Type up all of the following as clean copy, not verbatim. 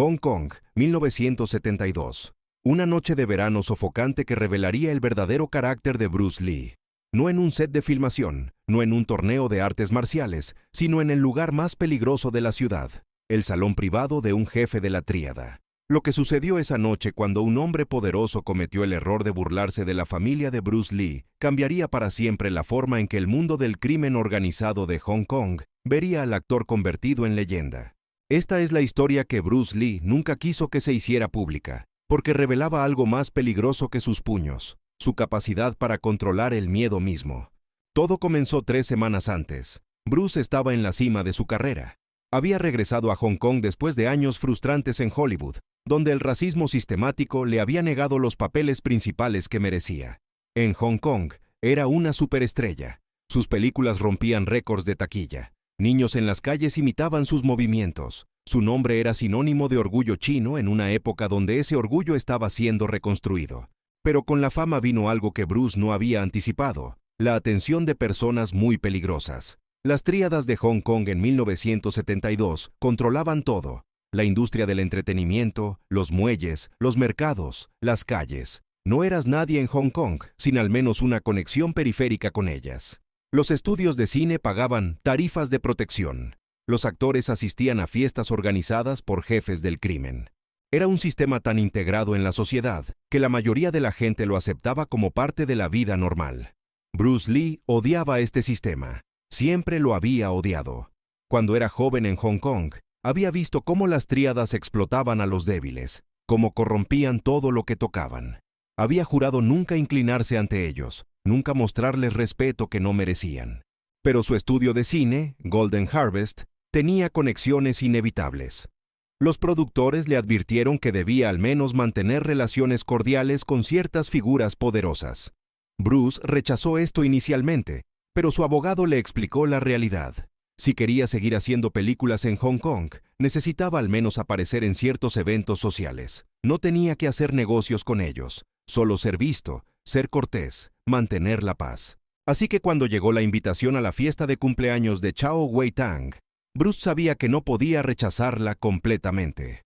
Hong Kong, 1972. Una noche de verano sofocante que revelaría el verdadero carácter de Bruce Lee. No en un set de filmación, no en un torneo de artes marciales, sino en el lugar más peligroso de la ciudad, el salón privado de un jefe de la tríada. Lo que sucedió esa noche cuando un hombre poderoso cometió el error de burlarse de la familia de Bruce Lee cambiaría para siempre la forma en que el mundo del crimen organizado de Hong Kong vería al actor convertido en leyenda. Esta es la historia que Bruce Lee nunca quiso que se hiciera pública, porque revelaba algo más peligroso que sus puños, su capacidad para controlar el miedo mismo. Todo comenzó 3 semanas antes. Bruce estaba en la cima de su carrera. Había regresado a Hong Kong después de años frustrantes en Hollywood, donde el racismo sistemático le había negado los papeles principales que merecía. En Hong Kong, era una superestrella. Sus películas rompían récords de taquilla. Niños en las calles imitaban sus movimientos. Su nombre era sinónimo de orgullo chino en una época donde ese orgullo estaba siendo reconstruido. Pero con la fama vino algo que Bruce no había anticipado: la atención de personas muy peligrosas. Las tríadas de Hong Kong en 1972 controlaban todo: la industria del entretenimiento, los muelles, los mercados, las calles. No eras nadie en Hong Kong sin al menos una conexión periférica con ellas. Los estudios de cine pagaban tarifas de protección. Los actores asistían a fiestas organizadas por jefes del crimen. Era un sistema tan integrado en la sociedad que la mayoría de la gente lo aceptaba como parte de la vida normal. Bruce Lee odiaba este sistema. Siempre lo había odiado. Cuando era joven en Hong Kong, había visto cómo las tríadas explotaban a los débiles, cómo corrompían todo lo que tocaban. Había jurado nunca inclinarse ante ellos, nunca mostrarles respeto que no merecían. Pero su estudio de cine, Golden Harvest, tenía conexiones inevitables. Los productores le advirtieron que debía al menos mantener relaciones cordiales con ciertas figuras poderosas. Bruce rechazó esto inicialmente, pero su abogado le explicó la realidad. Si quería seguir haciendo películas en Hong Kong, necesitaba al menos aparecer en ciertos eventos sociales. No tenía que hacer negocios con ellos, solo ser visto, ser cortés, mantener la paz. Así que cuando llegó la invitación a la fiesta de cumpleaños de Chow Wei-tang, Bruce sabía que no podía rechazarla completamente.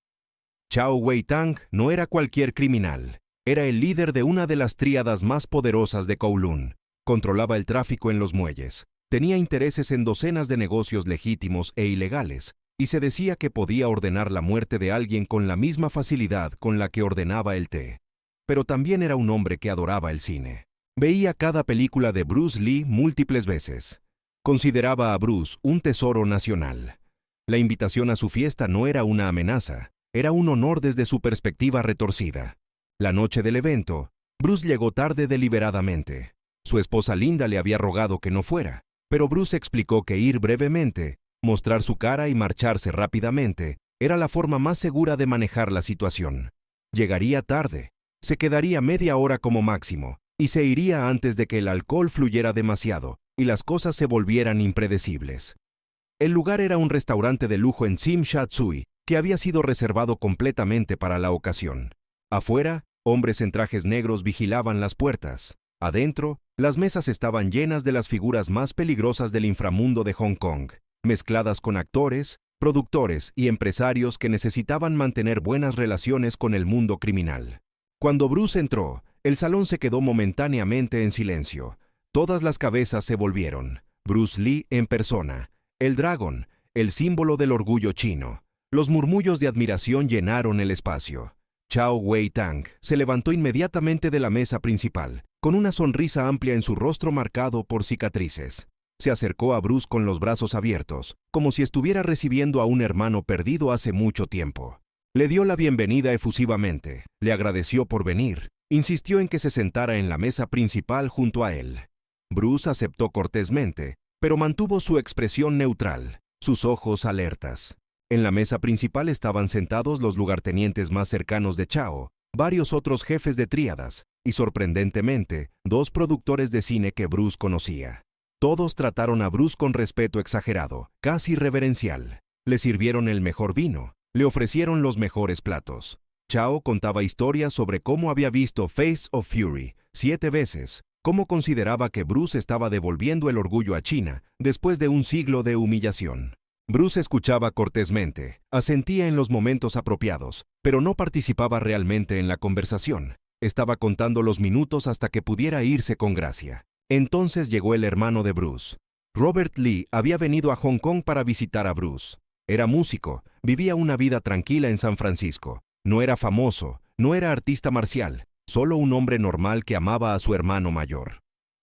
Chow Wei-tang no era cualquier criminal. Era el líder de una de las tríadas más poderosas de Kowloon. Controlaba el tráfico en los muelles. Tenía intereses en docenas de negocios legítimos e ilegales, y se decía que podía ordenar la muerte de alguien con la misma facilidad con la que ordenaba el té. Pero también era un hombre que adoraba el cine. Veía cada película de Bruce Lee múltiples veces. Consideraba a Bruce un tesoro nacional. La invitación a su fiesta no era una amenaza, era un honor desde su perspectiva retorcida. La noche del evento, Bruce llegó tarde deliberadamente. Su esposa Linda le había rogado que no fuera, pero Bruce explicó que ir brevemente, mostrar su cara y marcharse rápidamente era la forma más segura de manejar la situación. Llegaría tarde, se quedaría media hora como máximo, y se iría antes de que el alcohol fluyera demasiado y las cosas se volvieran impredecibles. El lugar era un restaurante de lujo en Tsim Sha Tsui, que había sido reservado completamente para la ocasión. Afuera, hombres en trajes negros vigilaban las puertas. Adentro, las mesas estaban llenas de las figuras más peligrosas del inframundo de Hong Kong, mezcladas con actores, productores y empresarios que necesitaban mantener buenas relaciones con el mundo criminal. Cuando Bruce entró, el salón se quedó momentáneamente en silencio. Todas las cabezas se volvieron. Bruce Lee en persona, el dragón, el símbolo del orgullo chino. Los murmullos de admiración llenaron el espacio. Chow Wei-tang se levantó inmediatamente de la mesa principal, con una sonrisa amplia en su rostro marcado por cicatrices. Se acercó a Bruce con los brazos abiertos, como si estuviera recibiendo a un hermano perdido hace mucho tiempo. Le dio la bienvenida efusivamente, le agradeció por venir, insistió en que se sentara en la mesa principal junto a él. Bruce aceptó cortésmente, pero mantuvo su expresión neutral, sus ojos alertas. En la mesa principal estaban sentados los lugartenientes más cercanos de Chow, varios otros jefes de tríadas, y sorprendentemente, 2 productores de cine que Bruce conocía. Todos trataron a Bruce con respeto exagerado, casi reverencial. Le sirvieron el mejor vino, le ofrecieron los mejores platos. Chow contaba historias sobre cómo había visto Face of Fury 7 veces, cómo consideraba que Bruce estaba devolviendo el orgullo a China después de un siglo de humillación. Bruce escuchaba cortésmente, asentía en los momentos apropiados, pero no participaba realmente en la conversación. Estaba contando los minutos hasta que pudiera irse con gracia. Entonces llegó el hermano de Bruce. Robert Lee había venido a Hong Kong para visitar a Bruce. Era músico, vivía una vida tranquila en San Francisco. No era famoso, no era artista marcial, solo un hombre normal que amaba a su hermano mayor.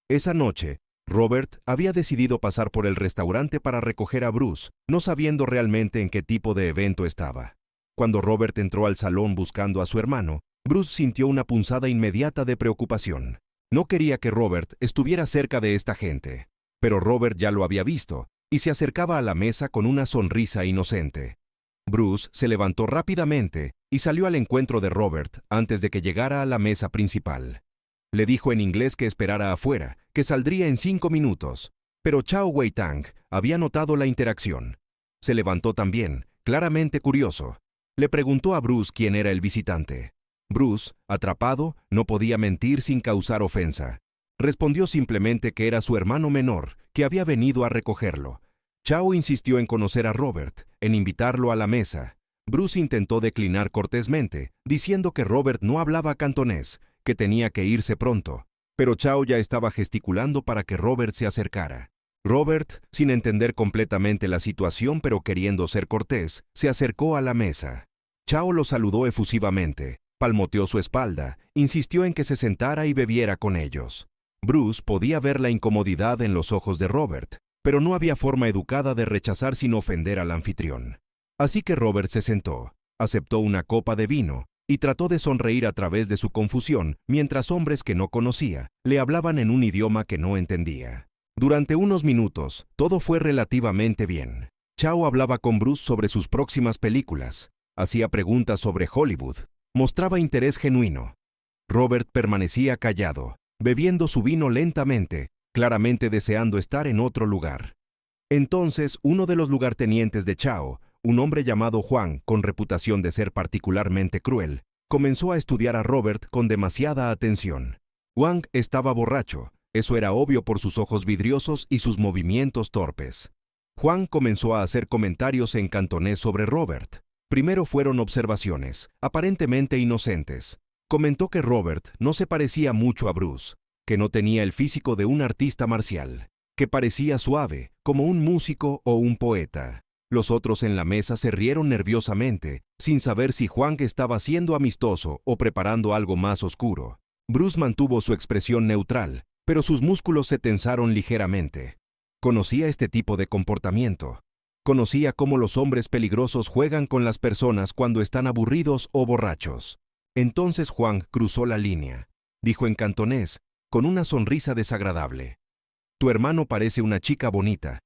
Esa noche, Robert había decidido pasar por el restaurante para recoger a Bruce, no sabiendo realmente en qué tipo de evento estaba. Cuando Robert entró al salón buscando a su hermano, Bruce sintió una punzada inmediata de preocupación. No quería que Robert estuviera cerca de esta gente, pero Robert ya lo había visto y se acercaba a la mesa con una sonrisa inocente. Bruce se levantó rápidamente y salió al encuentro de Robert antes de que llegara a la mesa principal. Le dijo en inglés que esperara afuera, que saldría en 5 minutos, pero Chao Wei-tang había notado la interacción. Se levantó también, claramente curioso. Le preguntó a Bruce quién era el visitante. Bruce, atrapado, no podía mentir sin causar ofensa. Respondió simplemente que era su hermano menor, que había venido a recogerlo. Chao insistió en conocer a Robert, en invitarlo a la mesa. Bruce intentó declinar cortésmente, diciendo que Robert no hablaba cantonés, que tenía que irse pronto, pero Chao ya estaba gesticulando para que Robert se acercara. Robert, sin entender completamente la situación pero queriendo ser cortés, se acercó a la mesa. Chao lo saludó efusivamente, palmoteó su espalda, insistió en que se sentara y bebiera con ellos. Bruce podía ver la incomodidad en los ojos de Robert, pero no había forma educada de rechazar sin ofender al anfitrión. Así que Robert se sentó, aceptó una copa de vino, y trató de sonreír a través de su confusión mientras hombres que no conocía le hablaban en un idioma que no entendía. Durante unos minutos, todo fue relativamente bien. Chao hablaba con Bruce sobre sus próximas películas, hacía preguntas sobre Hollywood, mostraba interés genuino. Robert permanecía callado, bebiendo su vino lentamente, claramente deseando estar en otro lugar. Entonces, uno de los lugartenientes de Chao, un hombre llamado Juan, con reputación de ser particularmente cruel, comenzó a estudiar a Robert con demasiada atención. Juan estaba borracho, eso era obvio por sus ojos vidriosos y sus movimientos torpes. Juan comenzó a hacer comentarios en cantonés sobre Robert. Primero fueron observaciones, aparentemente inocentes. Comentó que Robert no se parecía mucho a Bruce, que no tenía el físico de un artista marcial, que parecía suave, como un músico o un poeta. Los otros en la mesa se rieron nerviosamente, sin saber si Juan estaba siendo amistoso o preparando algo más oscuro. Bruce mantuvo su expresión neutral, pero sus músculos se tensaron ligeramente. Conocía este tipo de comportamiento. Conocía cómo los hombres peligrosos juegan con las personas cuando están aburridos o borrachos. Entonces Juan cruzó la línea. Dijo en cantonés, con una sonrisa desagradable: «Tu hermano parece una chica bonita.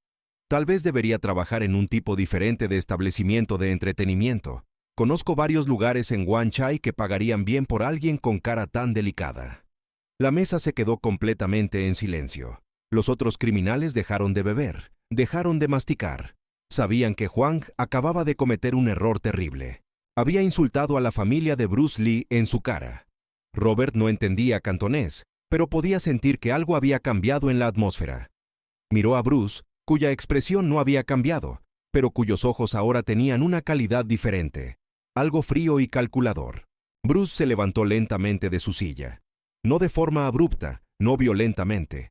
Tal vez debería trabajar en un tipo diferente de establecimiento de entretenimiento. Conozco varios lugares en Wan Chai que pagarían bien por alguien con cara tan delicada». La mesa se quedó completamente en silencio. Los otros criminales dejaron de beber, dejaron de masticar. Sabían que Juan acababa de cometer un error terrible. Había insultado a la familia de Bruce Lee en su cara. Robert no entendía cantonés, pero podía sentir que algo había cambiado en la atmósfera. Miró a Bruce, cuya expresión no había cambiado, pero cuyos ojos ahora tenían una calidad diferente, algo frío y calculador. Bruce se levantó lentamente de su silla. No de forma abrupta, no violentamente.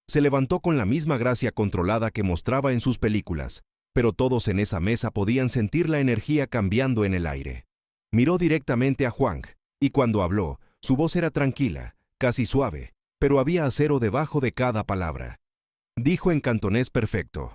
Se levantó con la misma gracia controlada que mostraba en sus películas, pero todos en esa mesa podían sentir la energía cambiando en el aire. Miró directamente a Juan, y cuando habló, su voz era tranquila, casi suave, pero había acero debajo de cada palabra. Dijo en cantonés perfecto: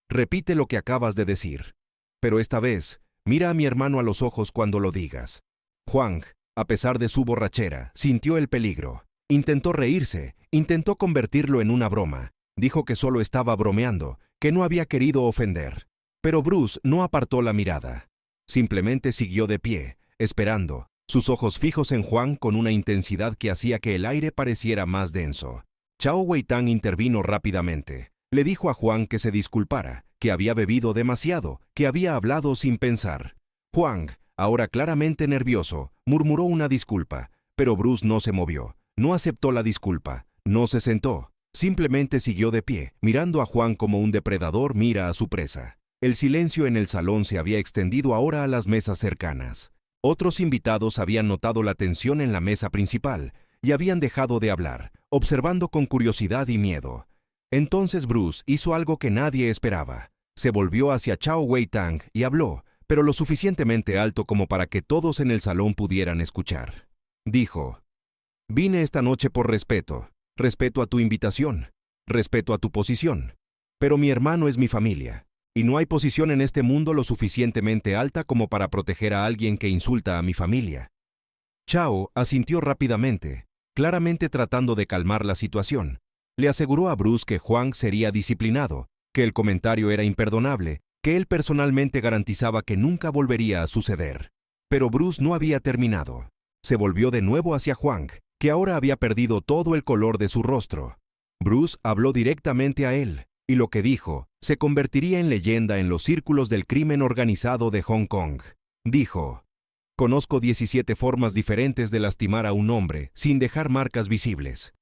«Repite lo que acabas de decir, pero esta vez, mira a mi hermano a los ojos cuando lo digas». Juan, a pesar de su borrachera, sintió el peligro. Intentó reírse, intentó convertirlo en una broma. Dijo que solo estaba bromeando, que no había querido ofender. Pero Bruce no apartó la mirada. Simplemente siguió de pie, esperando, sus ojos fijos en Juan con una intensidad que hacía que el aire pareciera más denso. Chao Wei-tang intervino rápidamente. Le dijo a Juan que se disculpara, que había bebido demasiado, que había hablado sin pensar. Juan, ahora claramente nervioso, murmuró una disculpa, pero Bruce no se movió, no aceptó la disculpa, no se sentó. Simplemente siguió de pie, mirando a Juan como un depredador mira a su presa. El silencio en el salón se había extendido ahora a las mesas cercanas. Otros invitados habían notado la tensión en la mesa principal y habían dejado de hablar, observando con curiosidad y miedo. Entonces Bruce hizo algo que nadie esperaba. Se volvió hacia Chao Wei-tang y habló, pero lo suficientemente alto como para que todos en el salón pudieran escuchar. Dijo: «Vine esta noche por respeto. Respeto a tu invitación. Respeto a tu posición. Pero mi hermano es mi familia. Y no hay posición en este mundo lo suficientemente alta como para proteger a alguien que insulta a mi familia». Chao asintió rápidamente, claramente tratando de calmar la situación. Le aseguró a Bruce que Huang sería disciplinado, que el comentario era imperdonable, que él personalmente garantizaba que nunca volvería a suceder. Pero Bruce no había terminado. Se volvió de nuevo hacia Huang, que ahora había perdido todo el color de su rostro. Bruce habló directamente a él, y lo que dijo se convertiría en leyenda en los círculos del crimen organizado de Hong Kong. Dijo: «Conozco 17 formas diferentes de lastimar a un hombre sin dejar marcas visibles.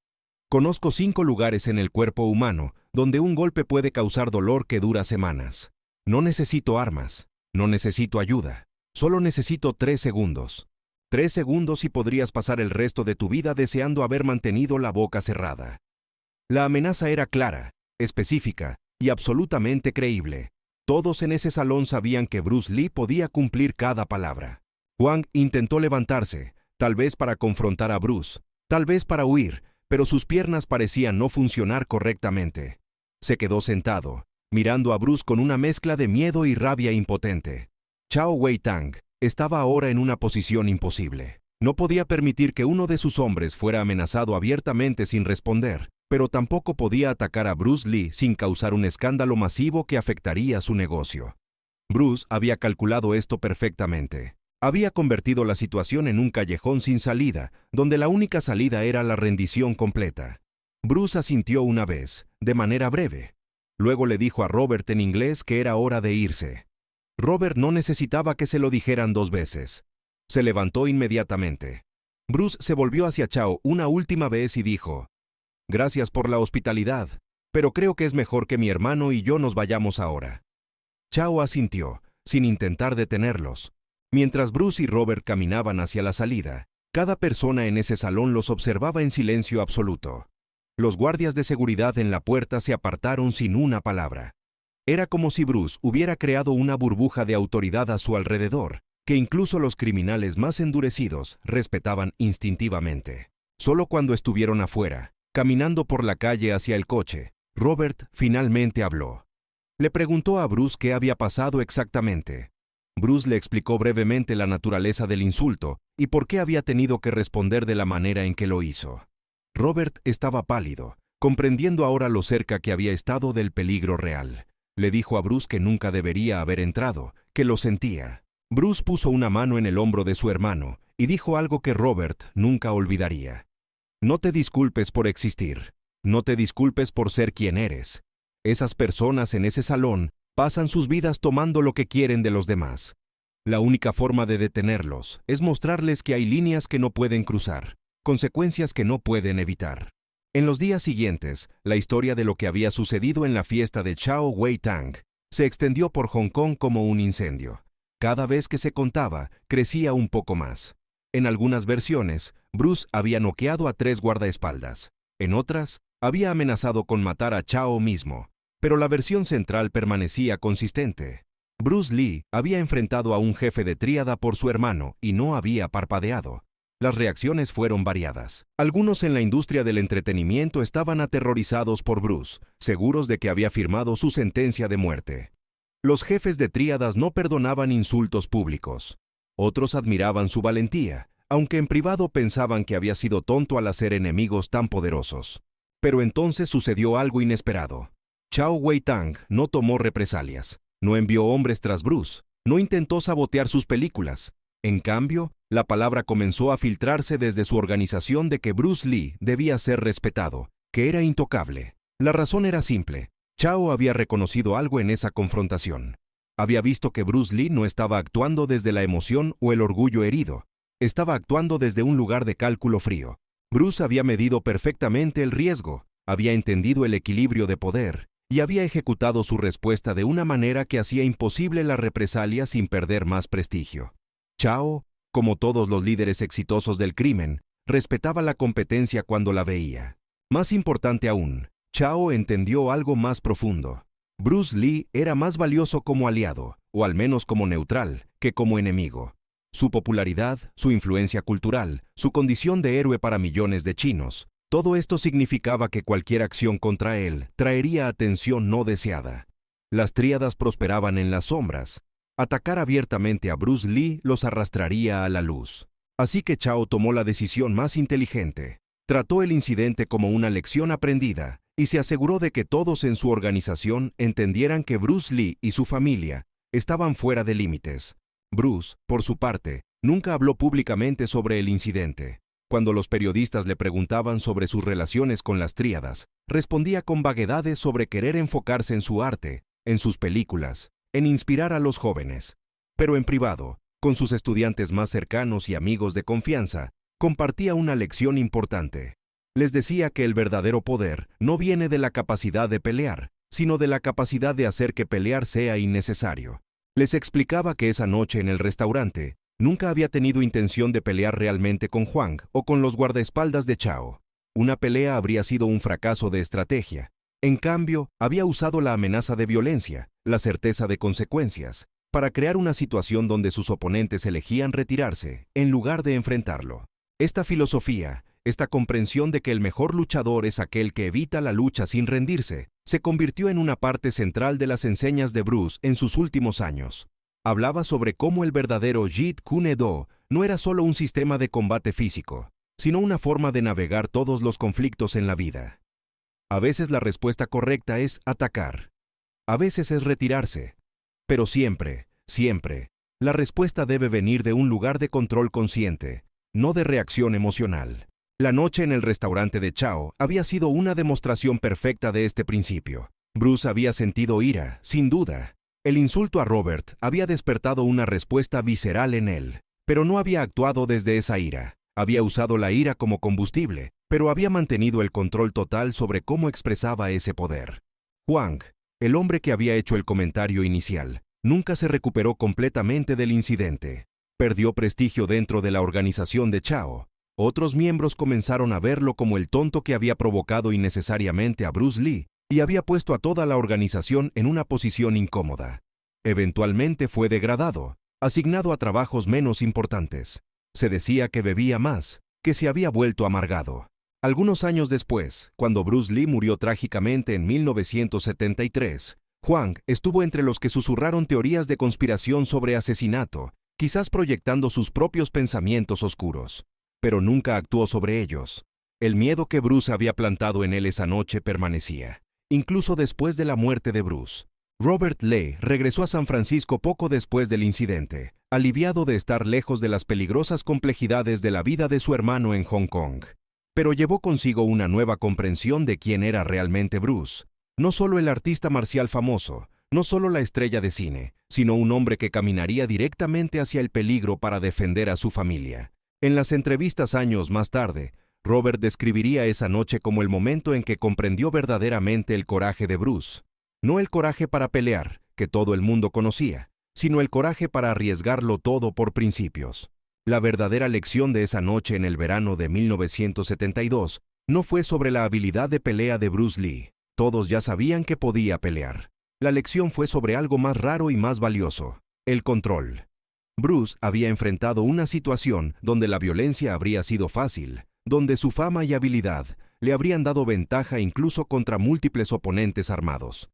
Conozco 5 lugares en el cuerpo humano donde un golpe puede causar dolor que dura semanas. No necesito armas, no necesito ayuda, solo necesito 3 segundos. 3 segundos y podrías pasar el resto de tu vida deseando haber mantenido la boca cerrada». La amenaza era clara, específica y absolutamente creíble. Todos en ese salón sabían que Bruce Lee podía cumplir cada palabra. Huang intentó levantarse, tal vez para confrontar a Bruce, tal vez para huir, pero sus piernas parecían no funcionar correctamente. Se quedó sentado, mirando a Bruce con una mezcla de miedo y rabia impotente. Chao Wei-tang estaba ahora en una posición imposible. No podía permitir que uno de sus hombres fuera amenazado abiertamente sin responder, pero tampoco podía atacar a Bruce Lee sin causar un escándalo masivo que afectaría su negocio. Bruce había calculado esto perfectamente. Había convertido la situación en un callejón sin salida, donde la única salida era la rendición completa. Bruce asintió una vez, de manera breve. Luego le dijo a Robert en inglés que era hora de irse. Robert no necesitaba que se lo dijeran 2 veces. Se levantó inmediatamente. Bruce se volvió hacia Chao una última vez y dijo: «Gracias por la hospitalidad, pero creo que es mejor que mi hermano y yo nos vayamos ahora». Chao asintió, sin intentar detenerlos. Mientras Bruce y Robert caminaban hacia la salida, cada persona en ese salón los observaba en silencio absoluto. Los guardias de seguridad en la puerta se apartaron sin una palabra. Era como si Bruce hubiera creado una burbuja de autoridad a su alrededor, que incluso los criminales más endurecidos respetaban instintivamente. Solo cuando estuvieron afuera, caminando por la calle hacia el coche, Robert finalmente habló. Le preguntó a Bruce qué había pasado exactamente. Bruce le explicó brevemente la naturaleza del insulto y por qué había tenido que responder de la manera en que lo hizo. Robert estaba pálido, comprendiendo ahora lo cerca que había estado del peligro real. Le dijo a Bruce que nunca debería haber entrado, que lo sentía. Bruce puso una mano en el hombro de su hermano y dijo algo que Robert nunca olvidaría. «No te disculpes por existir. No te disculpes por ser quien eres. Esas personas en ese salón pasan sus vidas tomando lo que quieren de los demás. La única forma de detenerlos es mostrarles que hay líneas que no pueden cruzar, consecuencias que no pueden evitar». En los días siguientes, la historia de lo que había sucedido en la fiesta de Chao Wei-tang se extendió por Hong Kong como un incendio. Cada vez que se contaba, crecía un poco más. En algunas versiones, Bruce había noqueado a 3 guardaespaldas. En otras, había amenazado con matar a Chao mismo. Pero la versión central permanecía consistente. Bruce Lee había enfrentado a un jefe de tríada por su hermano y no había parpadeado. Las reacciones fueron variadas. Algunos en la industria del entretenimiento estaban aterrorizados por Bruce, seguros de que había firmado su sentencia de muerte. Los jefes de tríadas no perdonaban insultos públicos. Otros admiraban su valentía, aunque en privado pensaban que había sido tonto al hacer enemigos tan poderosos. Pero entonces sucedió algo inesperado. Chao Wei-tang no tomó represalias, no envió hombres tras Bruce, no intentó sabotear sus películas. En cambio, la palabra comenzó a filtrarse desde su organización de que Bruce Lee debía ser respetado, que era intocable. La razón era simple. Chao había reconocido algo en esa confrontación. Había visto que Bruce Lee no estaba actuando desde la emoción o el orgullo herido. Estaba actuando desde un lugar de cálculo frío. Bruce había medido perfectamente el riesgo, había entendido el equilibrio de poder y había ejecutado su respuesta de una manera que hacía imposible la represalia sin perder más prestigio. Chao, como todos los líderes exitosos del crimen, respetaba la competencia cuando la veía. Más importante aún, Chao entendió algo más profundo. Bruce Lee era más valioso como aliado, o al menos como neutral, que como enemigo. Su popularidad, su influencia cultural, su condición de héroe para millones de chinos, todo esto significaba que cualquier acción contra él traería atención no deseada. Las tríadas prosperaban en las sombras. Atacar abiertamente a Bruce Lee los arrastraría a la luz. Así que Chao tomó la decisión más inteligente. Trató el incidente como una lección aprendida y se aseguró de que todos en su organización entendieran que Bruce Lee y su familia estaban fuera de límites. Bruce, por su parte, nunca habló públicamente sobre el incidente. Cuando los periodistas le preguntaban sobre sus relaciones con las tríadas, respondía con vaguedades sobre querer enfocarse en su arte, en sus películas, en inspirar a los jóvenes. Pero en privado, con sus estudiantes más cercanos y amigos de confianza, compartía una lección importante. Les decía que el verdadero poder no viene de la capacidad de pelear, sino de la capacidad de hacer que pelear sea innecesario. Les explicaba que esa noche en el restaurante, nunca había tenido intención de pelear realmente con Huang o con los guardaespaldas de Chao. Una pelea habría sido un fracaso de estrategia. En cambio, había usado la amenaza de violencia, la certeza de consecuencias, para crear una situación donde sus oponentes elegían retirarse, en lugar de enfrentarlo. Esta filosofía, esta comprensión de que el mejor luchador es aquel que evita la lucha sin rendirse, se convirtió en una parte central de las enseñas de Bruce en sus últimos años. Hablaba sobre cómo el verdadero Jeet Kune Do no era solo un sistema de combate físico, sino una forma de navegar todos los conflictos en la vida. A veces la respuesta correcta es atacar. A veces es retirarse. Pero siempre, la respuesta debe venir de un lugar de control consciente, no de reacción emocional. La noche en el restaurante de Chao había sido una demostración perfecta de este principio. Bruce había sentido ira, sin duda. El insulto a Robert había despertado una respuesta visceral en él, pero no había actuado desde esa ira. Había usado la ira como combustible, pero había mantenido el control total sobre cómo expresaba ese poder. Huang, el hombre que había hecho el comentario inicial, nunca se recuperó completamente del incidente. Perdió prestigio dentro de la organización de Chao. Otros miembros comenzaron a verlo como el tonto que había provocado innecesariamente a Bruce Lee y había puesto a toda la organización en una posición incómoda. Eventualmente fue degradado, asignado a trabajos menos importantes. Se decía que bebía más, que se había vuelto amargado. Algunos años después, cuando Bruce Lee murió trágicamente en 1973, Huang estuvo entre los que susurraron teorías de conspiración sobre asesinato, quizás proyectando sus propios pensamientos oscuros. Pero nunca actuó sobre ellos. El miedo que Bruce había plantado en él esa noche permanecía, incluso después de la muerte de Bruce. Robert Lee regresó a San Francisco poco después del incidente, aliviado de estar lejos de las peligrosas complejidades de la vida de su hermano en Hong Kong. Pero llevó consigo una nueva comprensión de quién era realmente Bruce. No solo el artista marcial famoso, no solo la estrella de cine, sino un hombre que caminaría directamente hacia el peligro para defender a su familia. En las entrevistas años más tarde, Robert describiría esa noche como el momento en que comprendió verdaderamente el coraje de Bruce. No el coraje para pelear, que todo el mundo conocía, sino el coraje para arriesgarlo todo por principios. La verdadera lección de esa noche en el verano de 1972 no fue sobre la habilidad de pelea de Bruce Lee. Todos ya sabían que podía pelear. La lección fue sobre algo más raro y más valioso: el control. Bruce había enfrentado una situación donde la violencia habría sido fácil, donde su fama y habilidad le habrían dado ventaja incluso contra múltiples oponentes armados.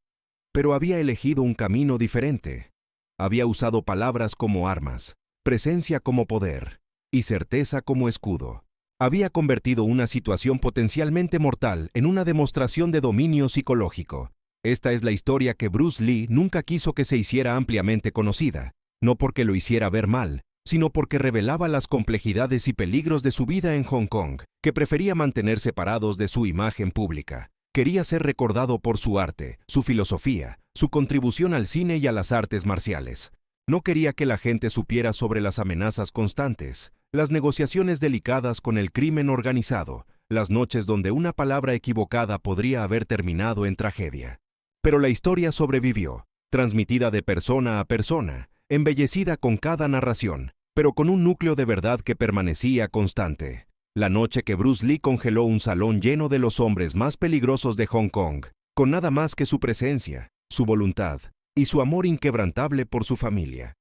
Pero había elegido un camino diferente. Había usado palabras como armas, presencia como poder y certeza como escudo. Había convertido una situación potencialmente mortal en una demostración de dominio psicológico. Esta es la historia que Bruce Lee nunca quiso que se hiciera ampliamente conocida, no porque lo hiciera ver mal, sino porque revelaba las complejidades y peligros de su vida en Hong Kong, que prefería mantener separados de su imagen pública. Quería ser recordado por su arte, su filosofía, su contribución al cine y a las artes marciales. No quería que la gente supiera sobre las amenazas constantes, las negociaciones delicadas con el crimen organizado, las noches donde una palabra equivocada podría haber terminado en tragedia. Pero la historia sobrevivió, transmitida de persona a persona, embellecida con cada narración, pero con un núcleo de verdad que permanecía constante. La noche que Bruce Lee congeló un salón lleno de los hombres más peligrosos de Hong Kong, con nada más que su presencia, su voluntad y su amor inquebrantable por su familia.